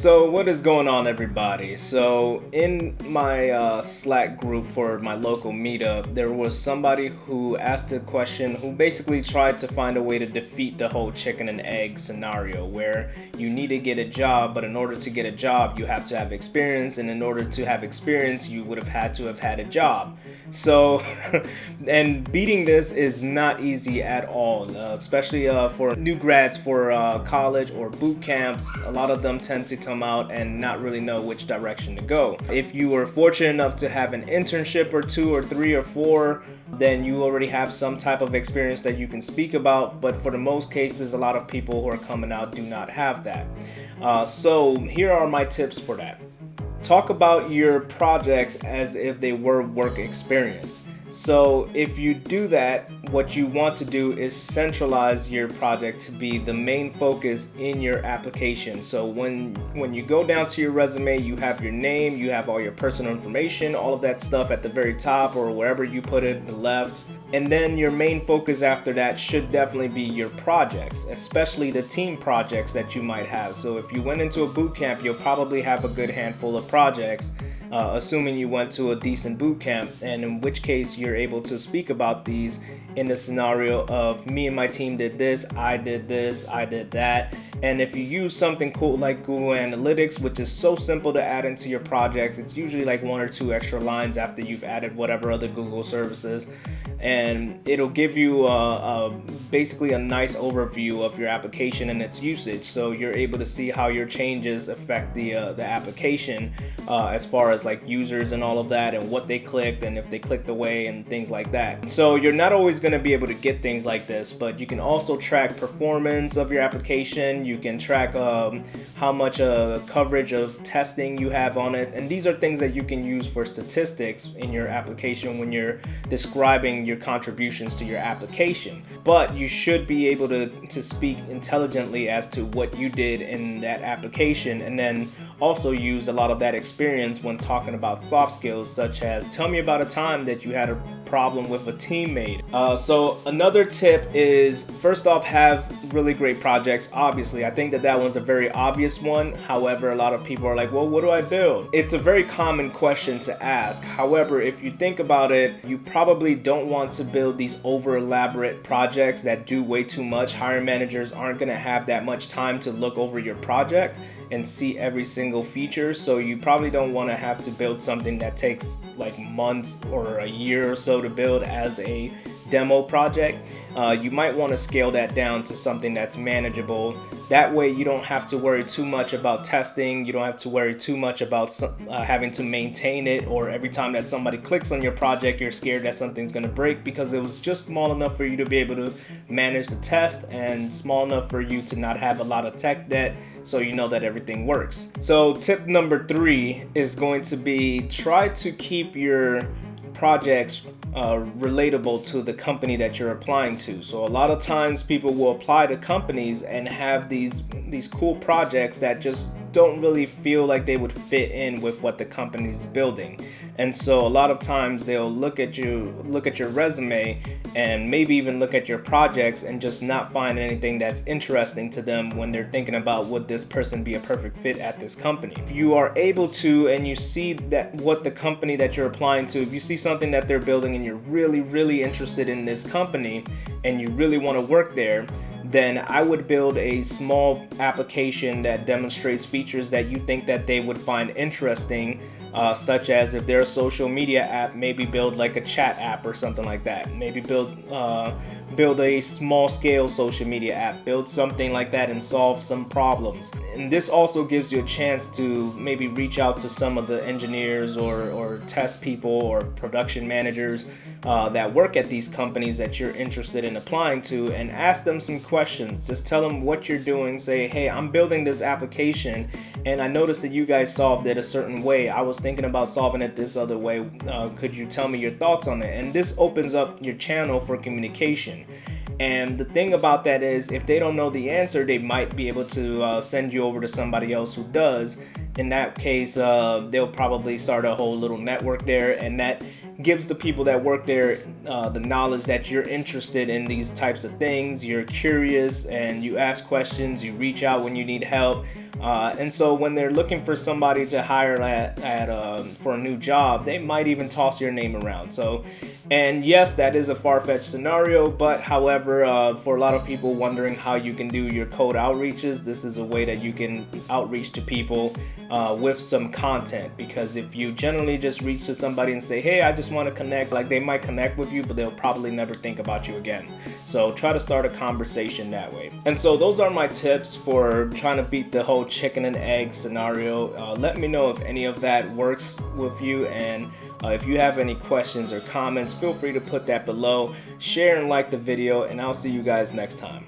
So what is going on, everybody? So in my Slack group for my local meetup, there was somebody who asked a question who basically tried to find a way to defeat the whole chicken and egg scenario where you need to get a job, but in order to get a job you have to have experience, and in order to have experience you would have had to have had a job. So and beating this is not easy at all, especially for new grads for college or boot camps. A lot of them tend to come out and not really know which direction to go. If you were fortunate enough to have an internship or 2 or 3 or 4, then you already have some type of experience that you can speak about, but for the most cases, a lot of people who are coming out do not have that. So here are my tips for that. Talk about your projects as if they were work experience. So if you do that, what you want to do is centralize your project to be the main focus in your application. So when you go down to your resume, you have your name, you have all your personal information, all of that stuff at the very top or wherever you put it, the left. And then your main focus after that should definitely be your projects, especially the team projects that you might have. So if you went into a boot camp, you'll probably have a good handful of projects, assuming you went to a decent boot camp, and in which case you're able to speak about these in the scenario of me and my team did this, I did that. And if you use something cool like Google Analytics, which is so simple to add into your projects, it's usually like 1 or 2 extra lines after you've added whatever other Google services, and it'll give you basically a nice overview of your application and its usage, so you're able to see how your changes affect the application as far as like users and all of that, and what they clicked and if they clicked away and things like that. So you're not always going to be able to get things like this, but you can also track performance of your application. You can track how much coverage of testing you have on it, and these are things that you can use for statistics in your application when you're describing your contributions to your application. But you should be able to speak intelligently as to what you did in that application, and then also use a lot of that experience when talking about soft skills, such as tell me about a time that you had a problem with a teammate. So another tip is, first off, have really great projects. Obviously, I think that one's a very obvious one. However, a lot of people are like, well, what do I build? It's a very common question to ask. However, if you think about it, you probably don't want to build these over elaborate projects that do way too much. Hiring managers aren't going to have that much time to look over your project and see every single feature. So you probably don't want to have to build something that takes like months or a year or so to build as a demo project. You might want to scale that down to something that's manageable. That way you don't have to worry too much about testing. You don't have to worry too much about having to maintain it, or every time that somebody clicks on your project you're scared that something's going to break, because it was just small enough for you to be able to manage the test and small enough for you to not have a lot of tech debt, so you know that everything works. So tip number 3 is going to be, try to keep your projects relatable to the company that you're applying to. So a lot of times people will apply to companies and have these cool projects that just don't really feel like they would fit in with what the company's building. And so a lot of times they'll look at your resume and maybe even look at your projects and just not find anything that's interesting to them when they're thinking about, would this person be a perfect fit at this company? If you are able to, and you see that what the company that you're applying to, if you see something that they're building and you're really interested in this company and you really want to work there, then I would build a small application that demonstrates features that you think that they would find interesting, such as if they're a social media app, maybe build like a chat app or something like that. Maybe build a small scale social media app, build something like that and solve some problems. And this also gives you a chance to maybe reach out to some of the engineers or test people or production managers that work at these companies that you're interested in applying to, and ask them some questions. Just tell them what you're doing. Say, hey, I'm building this application and I noticed that you guys solved it a certain way. I was thinking about solving it this other way. Could you tell me your thoughts on it? And this opens up your channel for communication. And the thing about that is, if they don't know the answer, they might be able to send you over to somebody else who does. In that case, they'll probably start a whole little network there, and that gives the people that work there the knowledge that you're interested in these types of things. You're curious and you ask questions, you reach out when you need help. And so when they're looking for somebody to hire for a new job, they might even toss your name around. So, and yes, that is a far-fetched scenario, but however, for a lot of people wondering how you can do your cold outreaches, this is a way that you can outreach to people with some content. Because if you generally just reach to somebody and say, hey, I just want to connect, like, they might connect with you, but they'll probably never think about you again. So try to start a conversation that way. And so those are my tips for trying to beat the whole chicken and egg scenario. Let me know if any of that works with you, and if you have any questions or comments, feel free to put that below. Share and like the video, and I'll see you guys next time.